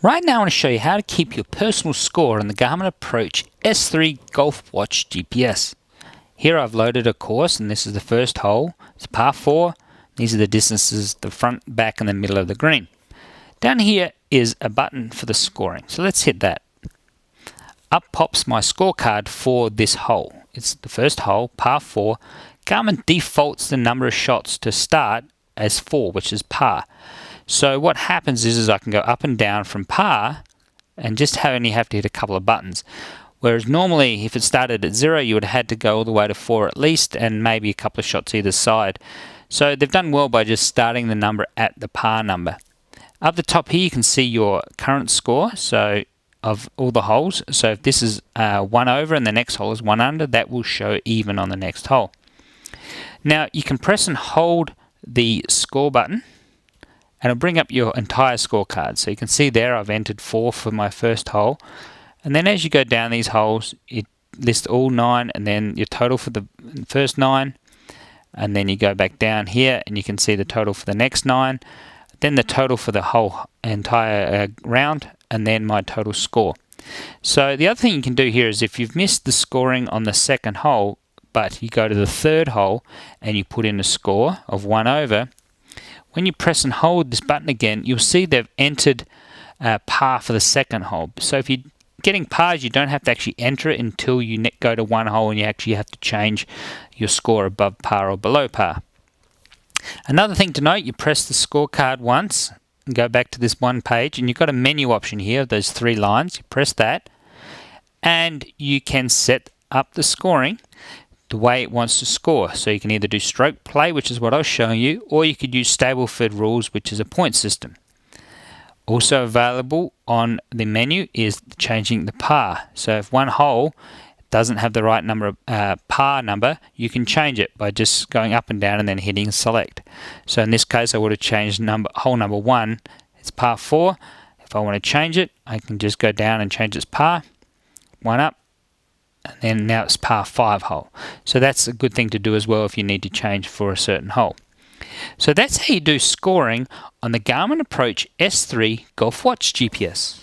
Right now I want to show you how to keep your personal score on the Garmin Approach S3 Golf Watch GPS. Here I've loaded a course and this is the first hole. It's par 4. These are the distances, the front, back and the middle of the green. Down here is a button for the scoring. So let's hit that. Up pops my scorecard for this hole. It's the first hole, par 4. Garmin defaults the number of shots to start as 4, which is par. So what happens is I can go up and down from par and just only have to hit a couple of buttons. Whereas normally if it started at 0 you would have had to go all the way to 4 at least and maybe a couple of shots either side. So they've done well by just starting the number at the par number. Up the top here you can see your current score so of all the holes. So if this is 1 over and the next hole is 1 under, that will show even on the next hole. Now you can press and hold the score button and it'll bring up your entire scorecard. So you can see there I've entered 4 for my first hole. And then as you go down these holes, it lists all 9 and then your total for the first 9. And then you go back down here and you can see the total for the next 9. Then the total for the whole entire round and then my total score. So the other thing you can do here is if you've missed the scoring on the second hole, but you go to the third hole and you put in a score of 1 over, when you press and hold this button again, you'll see they've entered par for the second hole. So if you're getting pars, you don't have to actually enter it until you go to one hole and you actually have to change your score above par or below par. Another thing to note, you press the scorecard once and go back to this one page and you've got a menu option here of those 3 lines. You press that and you can set up the scoring the way it wants to score. So you can either do stroke play, which is what I was showing you, or you could use Stableford rules, which is a point system. Also available on the menu is changing the par. So if one hole doesn't have the right number par number, you can change it by just going up and down and then hitting select. So in this case I would have changed hole number 1, it's par 4. If I want to change it, I can just go down and change its par, 1 up, and then now it's par 5 hole. So that's a good thing to do as well if you need to change for a certain hole. So that's how you do scoring on the Garmin Approach S3 Golf Watch GPS.